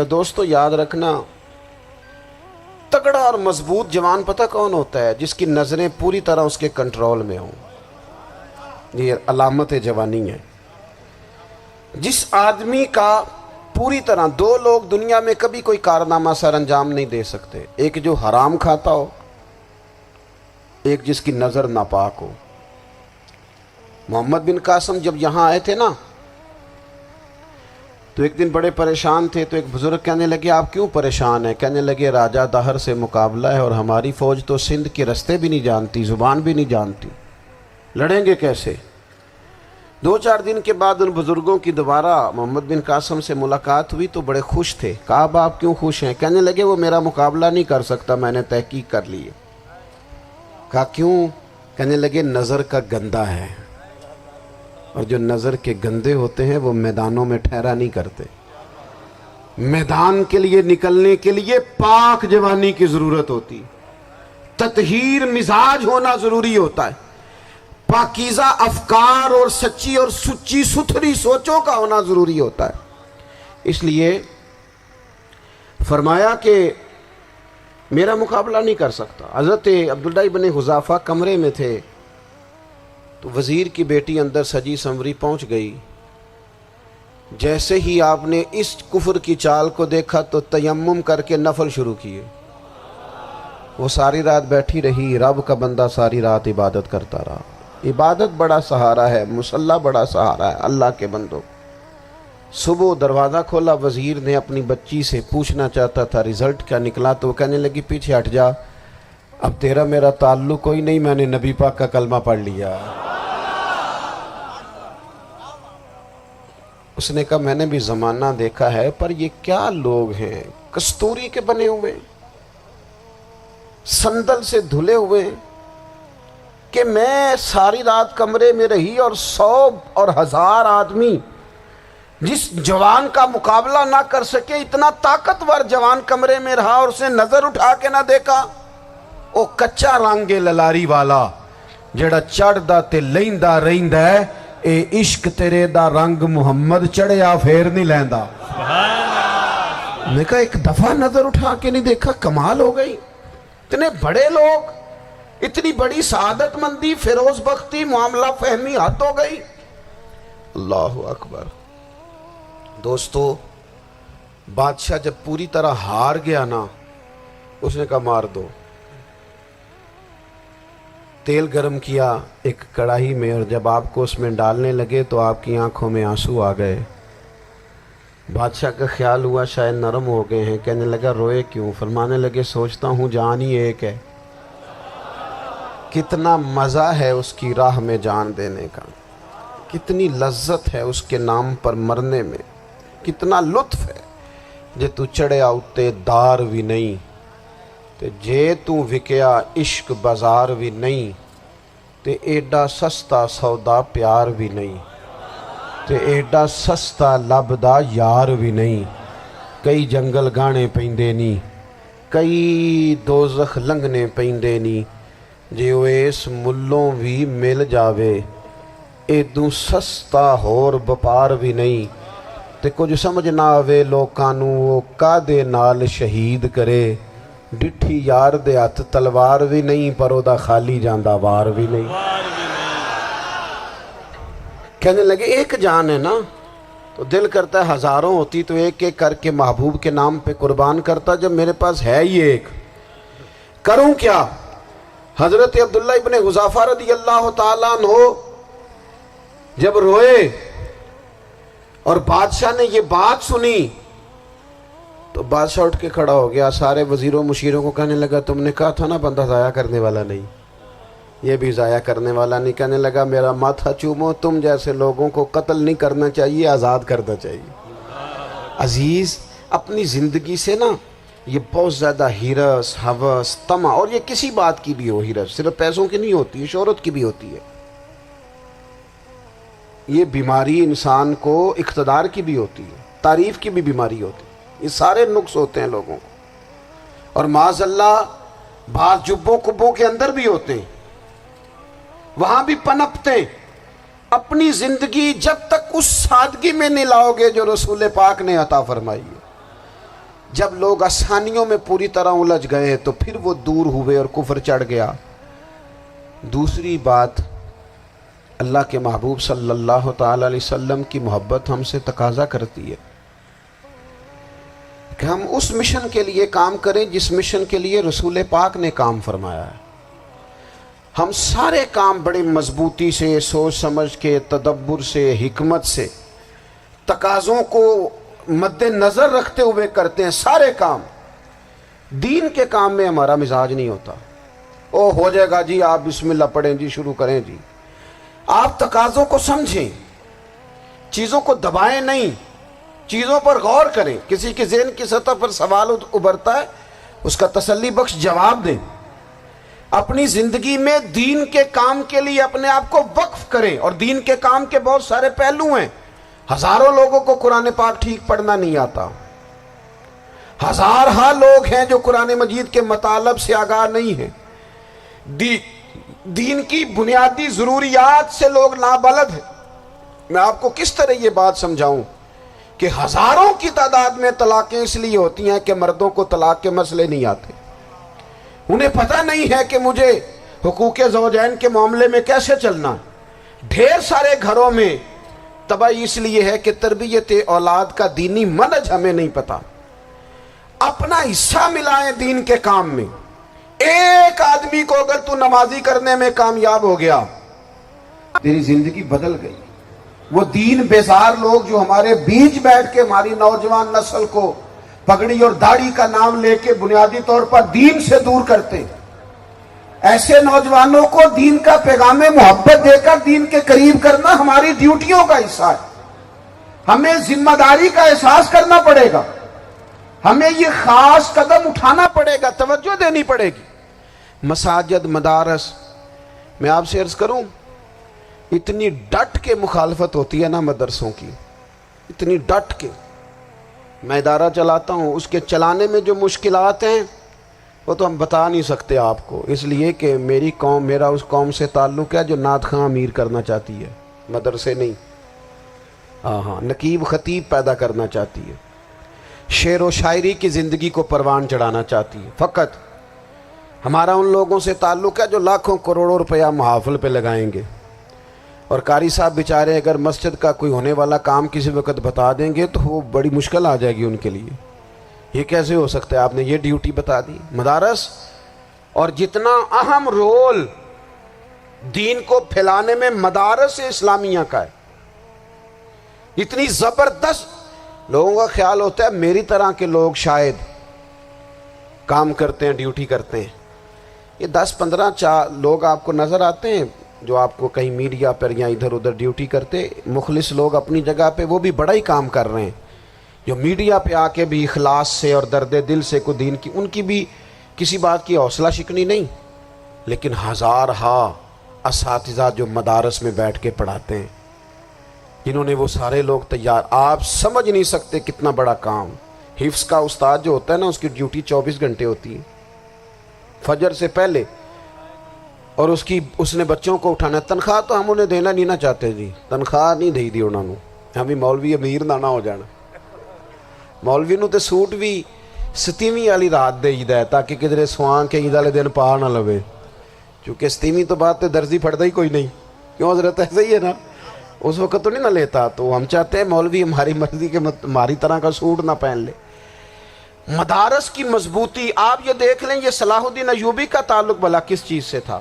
دوستو یاد رکھنا، تگڑا اور مضبوط جوان پتہ کون ہوتا ہے؟ جس کی نظریں پوری طرح اس کے کنٹرول میں ہوں۔ یہ علامت جوانی ہے۔ جس آدمی کا پوری طرح، دو لوگ دنیا میں کبھی کوئی کارنامہ سر انجام نہیں دے سکتے، ایک جو حرام کھاتا ہو، ایک جس کی نظر ناپاک ہو۔ محمد بن قاسم جب یہاں آئے تھے نا، تو ایک دن بڑے پریشان تھے، تو ایک بزرگ کہنے لگے آپ کیوں پریشان ہیں؟ کہنے لگے راجہ دہر سے مقابلہ ہے اور ہماری فوج تو سندھ کے رستے بھی نہیں جانتی، زبان بھی نہیں جانتی، لڑیں گے کیسے؟ دو چار دن کے بعد ان بزرگوں کی دوبارہ محمد بن قاسم سے ملاقات ہوئی تو بڑے خوش تھے۔ کہا اب آپ کیوں خوش ہیں؟ کہنے لگے وہ میرا مقابلہ نہیں کر سکتا، میں نے تحقیق کر لی ہے۔ کہا کیوں؟ کہنے لگے نظر کا گندہ ہے، اور جو نظر کے گندے ہوتے ہیں وہ میدانوں میں ٹھہرا نہیں کرتے۔ میدان کے لیے نکلنے کے لیے پاک جوانی کی ضرورت ہوتی، تطہیر مزاج ہونا ضروری ہوتا ہے، پاکیزہ افکار اور سچی اور سچی ستھری سوچوں کا ہونا ضروری ہوتا ہے۔ اس لیے فرمایا کہ میرا مقابلہ نہیں کر سکتا۔ حضرت عبداللہ ابن حذافہ کمرے میں تھے، تو وزیر کی بیٹی اندر سجی سنوری پہنچ گئی۔ جیسے ہی آپ نے اس کفر کی چال کو دیکھا تو تیمم کر کے نفل شروع کیے۔ وہ ساری رات بیٹھی رہی، رب کا بندہ ساری رات عبادت کرتا رہا۔ عبادت بڑا سہارا ہے، مصلی بڑا سہارا ہے اللہ کے بندوں۔ صبح دروازہ کھولا، وزیر نے اپنی بچی سے پوچھنا چاہتا تھا رزلٹ کیا نکلا، تو وہ کہنے لگی پیچھے ہٹ جا، اب تیرا میرا تعلق کوئی نہیں، میں نے نبی پاک کا کلمہ پڑھ لیا۔ اس نے کہا میں نے بھی زمانہ دیکھا ہے، پر یہ کیا لوگ ہیں، کستوری کے بنے ہوئے، سندل سے دھلے ہوئے، کہ میں ساری رات کمرے میں رہی اور 100 اور 1000 آدمی جس جوان کا مقابلہ نہ کر سکے، اتنا طاقتور جوان کمرے میں رہا اور اس نے نظر اٹھا کے نہ دیکھا۔ او کچا رنگے للاری والا جڑا چڑھدا تے لیندا رہندا ہے، اے عشق تیرے دا رنگ محمد چڑھیا پھر نہیں لیندا۔ میں کہا ایک دفعہ نظر اٹھا کے نہیں دیکھا، کمال ہو گئی۔ اتنے بڑے لوگ، اتنی بڑی سعادت مندی، فیروز بختی، معاملہ فہمی حد ہو گئی۔ اللہ اکبر۔ دوستو بادشاہ جب پوری طرح ہار گیا نا، اس نے کہا مار دو۔ تیل گرم کیا ایک کڑاہی میں، اور جب آپ کو اس میں ڈالنے لگے تو آپ کی آنکھوں میں آنسو آ گئے۔ بادشاہ کا خیال ہوا شاید نرم ہو گئے ہیں، کہنے لگا روئے کیوں؟ فرمانے لگے سوچتا ہوں جان ہی ایک ہے، کتنا مزہ ہے اس کی راہ میں جان دینے کا، کتنی لذت ہے اس کے نام پر مرنے میں، کتنا لطف ہے۔ جے تو چڑھیا اتے دار بھی نہیں، تے جے تو وکیا عشق بازار بھی نہیں، تے ایڈا سستا سودا پیار بھی نہیں، تے ایڈا سستا لبدا یار بھی نہیں۔ کئی جنگل گانے پیندے نہیں، کئی دوزخ لنگنے پیندے نہیں، جے وہ اس ملوں بھی مل جاوے، ایدوں سستا ہور بپار بھی نہیں۔ تے کچھ سمجھ نہ آوے لوکانوں وہ کادے نال شہید کرے، ڈٹھی یار دے ہاتھ تلوار بھی نہیں، پر او دا خالی جاندہ وار بھی نہیں۔ کہنے لگے ایک جان ہے نا، تو دل کرتا ہے ہزاروں ہوتی تو ایک ایک کر کے محبوب کے نام پہ قربان کرتا، جب میرے پاس ہے ہی ایک، کروں کیا؟ حضرت عبداللہ ابن حذافہ رضی اللہ تعالیٰ عنہ جب روئے اور بادشاہ نے یہ بات سنی، تو بادشاہ اٹھ کے کھڑا ہو گیا، سارے وزیروں مشیروں کو کہنے لگا تم نے کہا تھا نا بندہ ضائع کرنے والا نہیں، یہ بھی ضائع کرنے والا نہیں۔ کہنے لگا میرا ماتھا چومو، تم جیسے لوگوں کو قتل نہیں کرنا چاہیے، آزاد کرنا چاہیے۔ عزیز اپنی زندگی سے نا یہ بہت زیادہ ہرس، ہوس، طمع، اور یہ کسی بات کی بھی ہو، ہرس صرف پیسوں کی نہیں ہوتی ہے، شہرت کی بھی ہوتی ہے، یہ بیماری انسان کو اقتدار کی بھی ہوتی ہے، تعریف کی بھی بیماری ہوتی ہے، یہ سارے نقص ہوتے ہیں لوگوں کو، اور معاذ اللہ بعض جبوں کبوں کے اندر بھی ہوتے ہیں، وہاں بھی پنپتے ہیں۔ اپنی زندگی جب تک اس سادگی میں نہیں لاؤ گے جو رسول پاک نے عطا فرمائی ہے، جب لوگ آسانیوں میں پوری طرح الجھ گئے تو پھر وہ دور ہوئے اور کفر چڑھ گیا۔ دوسری بات، اللہ کے محبوب صلی اللہ تعالی علیہ وسلم کی محبت ہم سے تقاضا کرتی ہے کہ ہم اس مشن کے لیے کام کریں جس مشن کے لیے رسول پاک نے کام فرمایا ہے۔ ہم سارے کام بڑے مضبوطی سے، سوچ سمجھ کے، تدبر سے، حکمت سے، تقاضوں کو مد نظر رکھتے ہوئے کرتے ہیں سارے کام۔ دین کے کام میں ہمارا مزاج نہیں ہوتا، او ہو جائے گا جی، آپ بسم اللہ پڑھیں جی، شروع کریں جی۔ آپ تقاضوں کو سمجھیں، چیزوں کو دبائیں نہیں، چیزوں پر غور کریں۔ کسی کے ذہن کی سطح پر سوال ابھرتا ہے، اس کا تسلی بخش جواب دیں۔ اپنی زندگی میں دین کے کام کے لیے اپنے آپ کو وقف کریں، اور دین کے کام کے بہت سارے پہلو ہیں۔ ہزاروں لوگوں کو قرآن پاک ٹھیک پڑھنا نہیں آتا، ہزارہا لوگ ہیں جو قرآن مجید کے مطالب سے آگاہ نہیں ہیں، دین کی بنیادی ضروریات سے لوگ نابلد ہیں۔ میں آپ کو کس طرح یہ بات سمجھاؤں کہ ہزاروں کی تعداد میں طلاقیں اس لیے ہوتی ہیں کہ مردوں کو طلاق کے مسئلے نہیں آتے، انہیں پتہ نہیں ہے کہ مجھے حقوق زوجین کے معاملے میں کیسے چلنا۔ ڈھیر سارے گھروں میں تباہی اس لیے ہے کہ تربیت اولاد کا دینی منہج ہمیں نہیں پتا۔ اپنا حصہ ملائیں دین کے کام میں۔ ایک آدمی کو اگر تو نمازی کرنے میں کامیاب ہو گیا، تیری زندگی بدل گئی۔ وہ دین بیزار لوگ جو ہمارے بیچ بیٹھ کے ہماری نوجوان نسل کو پگڑی اور داڑھی کا نام لے کے بنیادی طور پر دین سے دور کرتے، ایسے نوجوانوں کو دین کا پیغام محبت دے کر دین کے قریب کرنا ہماری ڈیوٹیوں کا حصہ ہے۔ ہمیں ذمہ داری کا احساس کرنا پڑے گا، ہمیں یہ خاص قدم اٹھانا پڑے گا، توجہ دینی پڑے گی۔ مساجد، مدارس، میں آپ سے عرض کروں، اتنی ڈٹ کے مخالفت ہوتی ہے نا مدرسوں کی، اتنی ڈٹ کے۔ میں ادارہ چلاتا ہوں، اس کے چلانے میں جو مشکلات ہیں وہ تو ہم بتا نہیں سکتے آپ کو، اس لیے کہ میری قوم، میرا اس قوم سے تعلق ہے جو نعت خواں امیر کرنا چاہتی ہے، مدرسے نہیں۔ ہاں، نقیب خطیب پیدا کرنا چاہتی ہے، شعر و شاعری کی زندگی کو پروان چڑھانا چاہتی ہے۔ فقط ہمارا ان لوگوں سے تعلق ہے جو لاکھوں کروڑوں روپیہ محافل پہ لگائیں گے، اور قاری صاحب بیچارے اگر مسجد کا کوئی ہونے والا کام کسی وقت بتا دیں گے تو وہ بڑی مشکل آ جائے گی ان کے لیے۔ یہ کیسے ہو سکتا ہے، آپ نے یہ ڈیوٹی بتا دی؟ مدارس، اور جتنا اہم رول دین کو پھیلانے میں مدارس اسلامیہ کا ہے، اتنی زبردست۔ لوگوں کا خیال ہوتا ہے میری طرح کے لوگ شاید کام کرتے ہیں، ڈیوٹی کرتے ہیں۔ یہ 10-15 لوگ آپ کو نظر آتے ہیں جو آپ کو کہیں میڈیا پر یا ادھر ادھر ڈیوٹی کرتے، مخلص لوگ اپنی جگہ پہ، وہ بھی بڑا ہی کام کر رہے ہیں، جو میڈیا پہ آ کے بھی اخلاص سے اور درد دل سے کو دین کی، ان کی بھی کسی بات کی حوصلہ شکنی نہیں۔ لیکن ہزارہا اساتذہ جو مدارس میں بیٹھ کے پڑھاتے ہیں، جنہوں نے وہ سارے لوگ تیار، آپ سمجھ نہیں سکتے کتنا بڑا کام۔ حفظ کا استاد جو ہوتا ہے نا، اس کی ڈیوٹی 24 گھنٹے ہوتی ہے، فجر سے پہلے، اور اس نے بچوں کو اٹھانا ہے۔ تنخواہ تو ہم انہیں دینا نہیں نہ چاہتے جی، تنخواہ نہیں دئی دی انہوں نے، ہمیں مولوی امیر نہ ہو جانا۔ مولوی نو تے سوٹ بھی 27ویں والی رات دے عید ہے تاکہ کدھر سوان کے عید والے دن پا نہ لوے، چونکہ 27ویں تو بعد تے درزی پھڑتا ہی کوئی نہیں، کیوں حضرت؟ ایسا ہی ہے نا، اس وقت تو نہیں نہ لیتا۔ تو ہم چاہتے ہیں مولوی ہماری مرضی کے ہماری طرح کا سوٹ نہ پہن لے۔ مدارس کی مضبوطی آپ یہ دیکھ لیں، یہ صلاح الدین ایوبی کا تعلق بھلا کس چیز سے تھا؟